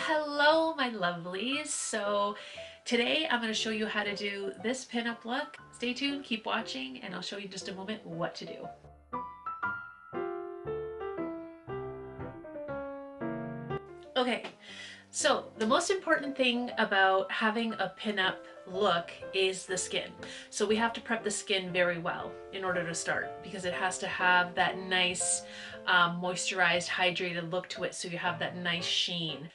Hello my lovelies. So today I'm going to show you how to do this pinup look. Stay tuned, keep watching, and I'll show you in just a moment what to do. Okay, so the most important thing about having a pinup look is the skin. So we have to prep the skin very well in order to start, because it has to have that nice moisturized, hydrated look to it, so you have that nice sheen.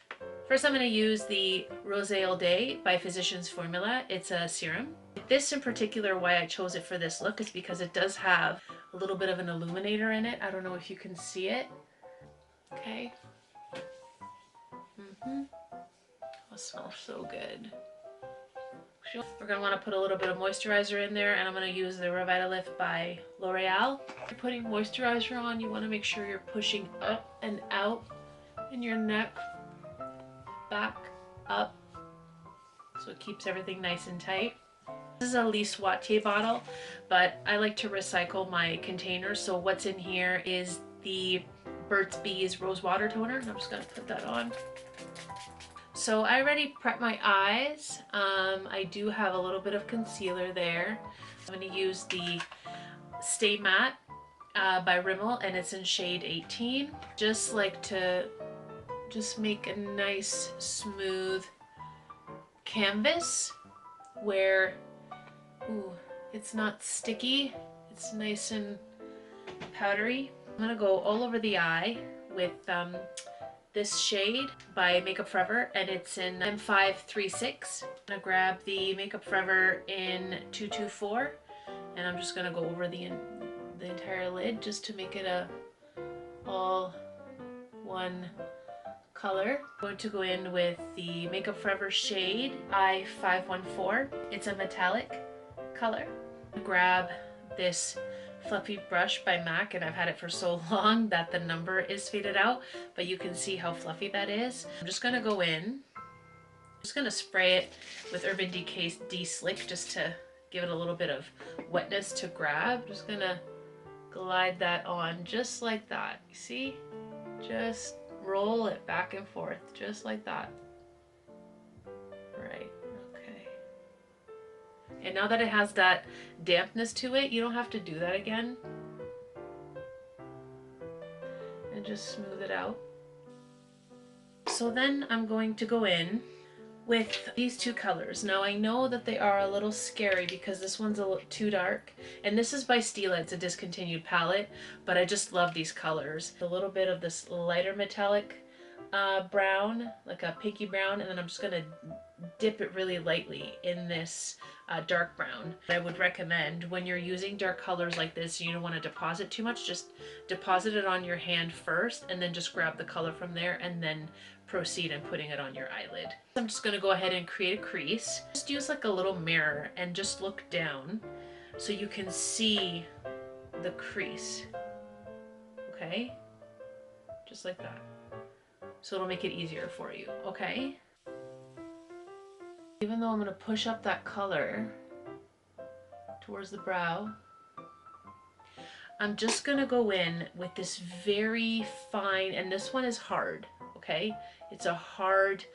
First, I'm going to use the Rose All Day by Physicians Formula. It's a serum. This in particular, why I chose it for this look is because it does have a little bit of an illuminator in it. I don't know if you can see it. Okay. Oh, it smells so good. We're going to want to put a little bit of moisturizer in there, and I'm going to use the Revitalift by L'Oreal. If you're putting moisturizer on, you want to make sure you're pushing up and out in your neck, back, up, so it keeps everything nice and tight. This is a Lise Wattier bottle, but I like to recycle my containers, so what's in here is the Burt's Bees Rose Water Toner, and I'm just going to put that on. So I already prepped my eyes. I do have a little bit of concealer there. I'm going to use the Stay Matte by Rimmel, and it's in shade 18. Just like to make a nice smooth canvas where it's not sticky, it's nice and powdery. I'm going to go all over the eye with this shade by Makeup Forever, and it's in M536. I'm going to grab the Makeup Forever in 224, and I'm just going to go over the entire lid just to make it a all one color. I'm going to go in with the Makeup Forever shade I514. It's a metallic color. Grab this fluffy brush by MAC, and I've had it for so long that the number is faded out, but you can see how fluffy that is. I'm just going to go in. I'm just going to spray it with Urban Decay's De-Slick just to give it a little bit of wetness to grab. Just going to glide that on just like that. You see? Just roll it back and forth just like that. Right. Okay. And now that it has that dampness to it, you don't have to do that again. And just smooth it out. So then I'm going to go in with these two colors. Now I know that they are a little scary because this one's a little too dark, and this is by Stila. It's a discontinued palette, but I just love these colors. A little bit of this lighter metallic brown, like a pinky brown, and then I'm just gonna dip it really lightly in this dark brown. I would recommend when you're using dark colors like this, you don't want to deposit too much, just deposit it on your hand first and then just grab the color from there and then proceed in putting it on your eyelid. I'm just going to go ahead and create a crease. Just use like a little mirror and just look down so you can see the crease. Okay? Just like that. So it'll make it easier for you, okay? Even though I'm going to push up that color towards the brow, I'm just going to go in with this very fine, and this one is hard, okay? It's a hard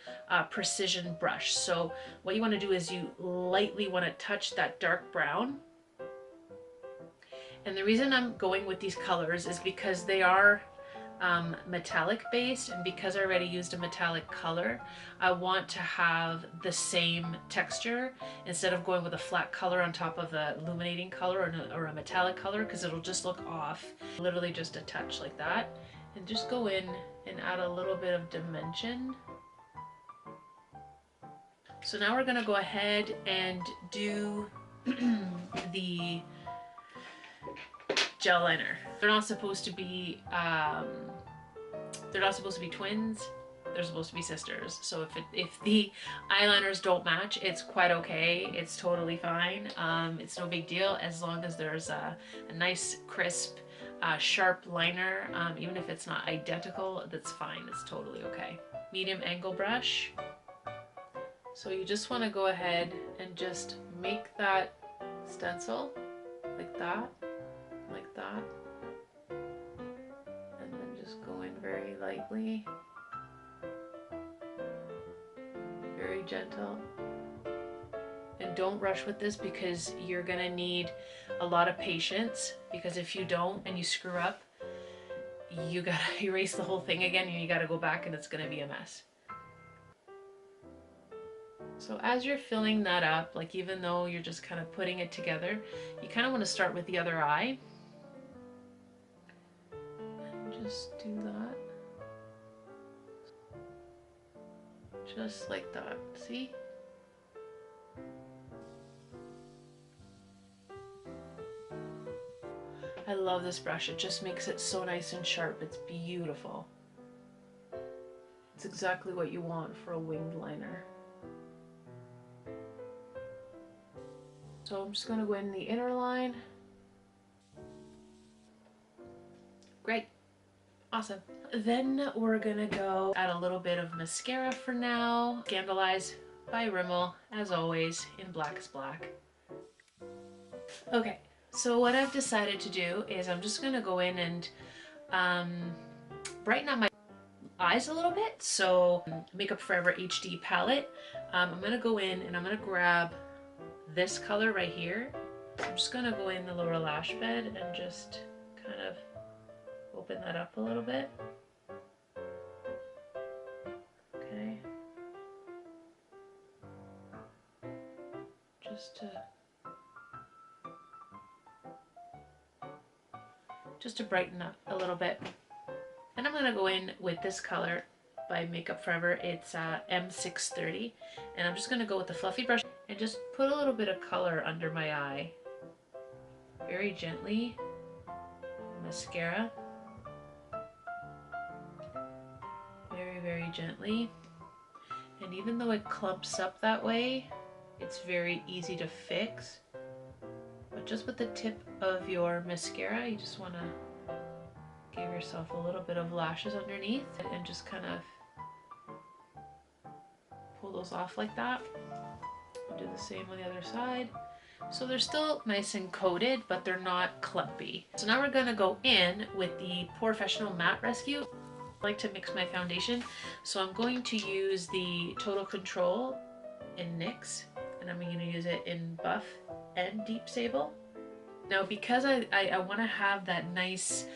precision brush. So what you want to do is you lightly want to touch that dark brown. And the reason I'm going with these colors is because they are metallic based, and because I already used a metallic color, I want to have the same texture instead of going with a flat color on top of a illuminating color or a metallic color, because it'll just look off. Literally just a touch like that, and just go in and add a little bit of dimension. So now we're going to go ahead and do the gel liner. They're not supposed to be twins. They're supposed to be sisters. So if the eyeliners don't match, it's quite okay. It's totally fine. It's no big deal as long as there's a nice crisp sharp liner. Even if it's not identical, that's fine. It's totally okay. Medium angle brush. So you just want to go ahead and just make that stencil like that. Like that, and then just go in very lightly gentle. And don't rush with this because you're gonna need a lot of patience, because if you don't and you screw up, you gotta erase the whole thing again and you gotta go back and it's gonna be a mess. So as you're filling that up, like even though you're just kind of putting it together, you kind of want to start with the other eye. And just do that. Just like that, see? I love this brush, it just makes it so nice and sharp, it's beautiful. It's exactly what you want for a winged liner. So I'm just going to go in the inner line. Great. Awesome. Then we're going to go add a little bit of mascara for now. Scandalize by Rimmel, as always, in Black is Black. Okay, so what I've decided to do is I'm just going to go in and brighten up my eyes a little bit. So Makeup Forever HD palette. I'm going to go in and I'm going to grab this color right here. I'm just going to go in the lower lash bed and just kind of open that up a little bit. Okay. Just to brighten up a little bit. Then I'm going to go in with this color by Makeup Forever. It's M630, and I'm just going to go with the fluffy brush and just put a little bit of color under my eye. Very gently. Mascara. Very, very gently. And even though it clumps up that way, it's very easy to fix. But just with the tip of your mascara, you just want to give yourself a little bit of lashes underneath and just kind of pull those off like that. I'll do the same on the other side. So they're still nice and coated, but they're not clumpy. So now we're gonna go in with the Professional Matte Rescue. I like to mix my foundation, so I'm going to use the Total Control in NYX, and I'm going to use it in Buff and Deep Sable. Now, because I want to have that nice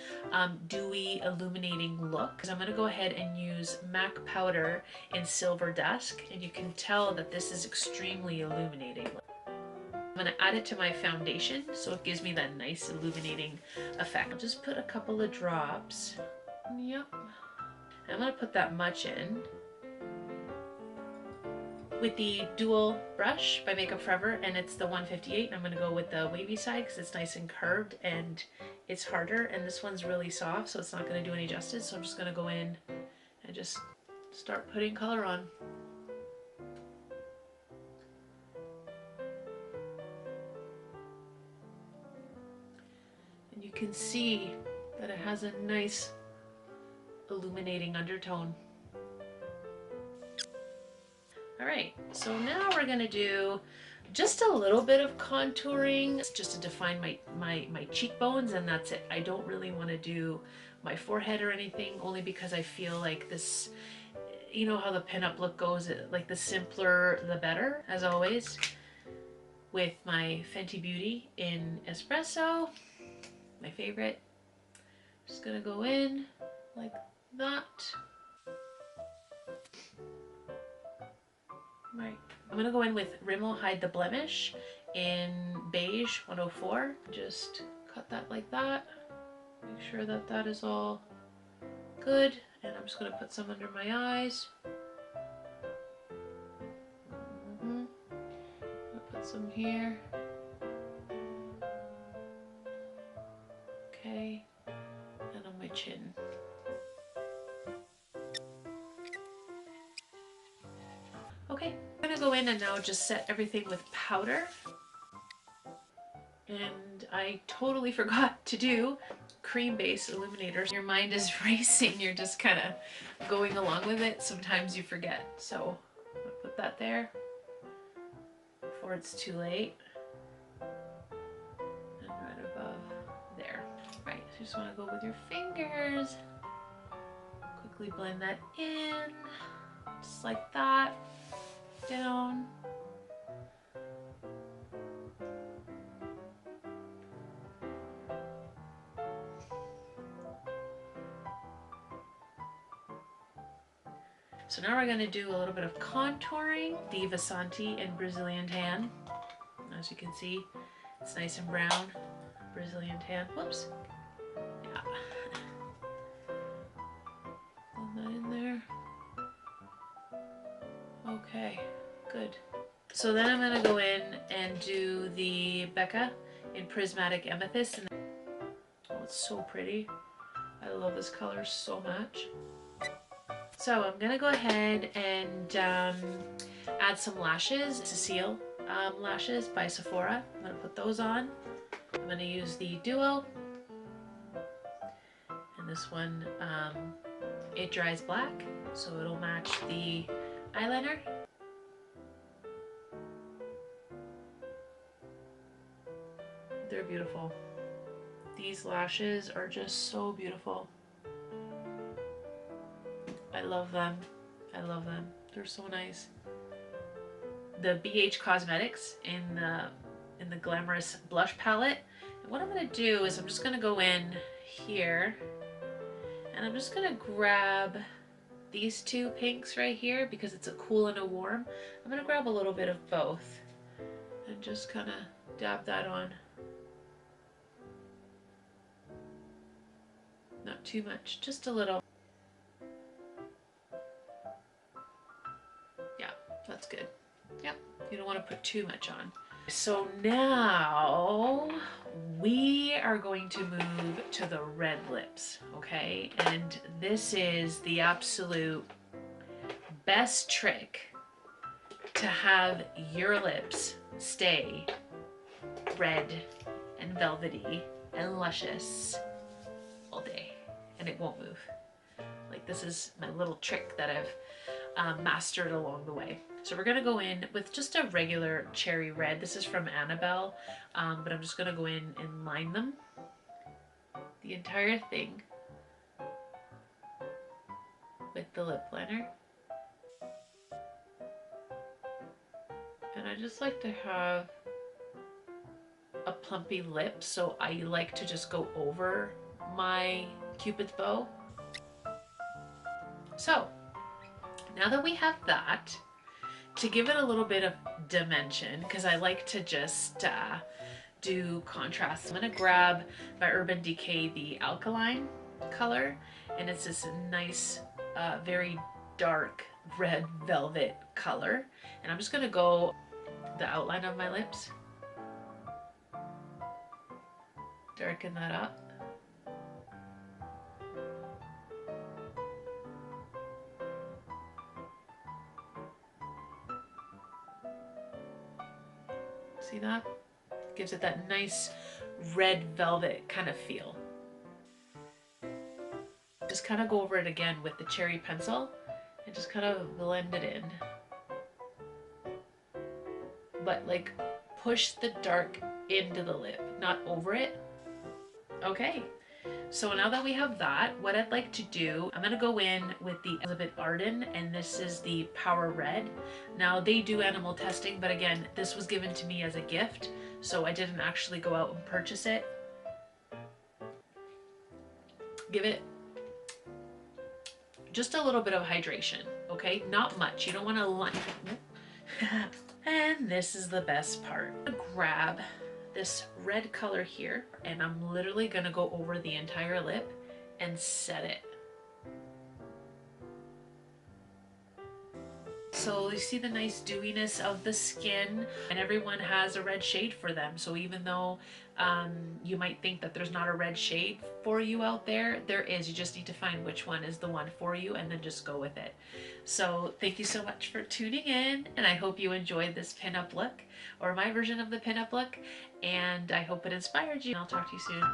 dewy illuminating look, I'm going to go ahead and use MAC powder in Silver Dusk, and you can tell that this is extremely illuminating. I'm going to add it to my foundation so it gives me that nice illuminating effect. I'll just put a couple of drops. Yep. I'm going to put that much in. With the dual brush by Makeup Forever, and it's the 158, and I'm going to go with the wavy side because it's nice and curved and it's harder, and this one's really soft, so it's not going to do any justice. So I'm just going to go in and just start putting color on. And you can see that it has a nice illuminating undertone. Alright, so now we're going to do just a little bit of contouring just to define my cheekbones, and that's it. I don't really want to do my forehead or anything, only because I feel like this, you know how the pinup look goes, like the simpler the better, as always, with my Fenty Beauty in Espresso, my favorite. Just going to go in like that. Right. I'm going to go in with Rimmel Hide the Blemish in Beige 104. Just cut that like that. Make sure that that is all good. And I'm just going to put some under my eyes. I'm going to put some here. Okay. And on my chin. Okay, I'm gonna go in and now just set everything with powder. And I totally forgot to do cream base illuminators. Your mind is racing, you're just kind of going along with it. Sometimes you forget. So I'm gonna put that there before it's too late. And right above there. Right, so you just want to go with your fingers. Quickly blend that in, just like that. down. So now we're going to do a little bit of contouring. Diva Santi in Brazilian Tan. As you can see, it's nice and brown. Brazilian Tan. Whoops. Yeah. Put that in there. Okay, good. So then I'm going to go in and do the Becca in Prismatic Amethyst. And oh, it's so pretty. I love this color so much. So I'm gonna go ahead and add some lashes, Cecile lashes by Sephora. I'm gonna put those on. I'm gonna use the Duo, and this one, it dries black, so it'll match the eyeliner. They're beautiful. These lashes are just so beautiful. I love them. I love them. They're so nice. The BH Cosmetics in the Glamorous Blush Palette. And what I'm going to do is I'm just going to go in here and I'm just going to grab these two pinks right here because it's a cool and a warm. I'm going to grab a little bit of both and just kind of dab that on. Not too much, just a little. That's good. Yep, you don't want to put too much on. So now we are going to move to the red lips, okay? And this is the absolute best trick to have your lips stay red and velvety and luscious all day, and it won't move. Like, this is my little trick that I've mastered along the way. So we're gonna go in with just a regular cherry red. This is from Annabelle, but I'm just gonna go in and line them, the entire thing, with the lip liner. And I just like to have a plumpy lip, so I like to just go over my Cupid's bow. So now that we have that, to give it a little bit of dimension, because I like to just do contrast, I'm going to grab my Urban Decay, the Alkaline color, and it's this nice, very dark red velvet color. And I'm just going to go the outline of my lips, darken that up. See that? Gives it that nice red velvet kind of feel. Just kind of go over it again with the cherry pencil and just kind of blend it in. But like push the dark into the lip, not over it. Okay. So now that we have that, what I'd like to do, I'm going to go in with the Elizabeth Arden, and this is the Power Red. Now they do animal testing, but again, this was given to me as a gift, so I didn't actually go out and purchase it. Give it just a little bit of hydration, okay? Not much. You don't want to line. And this is the best part. I'm gonna grab this red color here, and I'm literally gonna go over the entire lip and set it. So you see the nice dewiness of the skin, and everyone has a red shade for them. So even though you might think that there's not a red shade for you out there, there is. You just need to find which one is the one for you and then just go with it. So thank you so much for tuning in, and I hope you enjoyed this pinup look, or my version of the pinup look, and I hope it inspired you. I'll talk to you soon.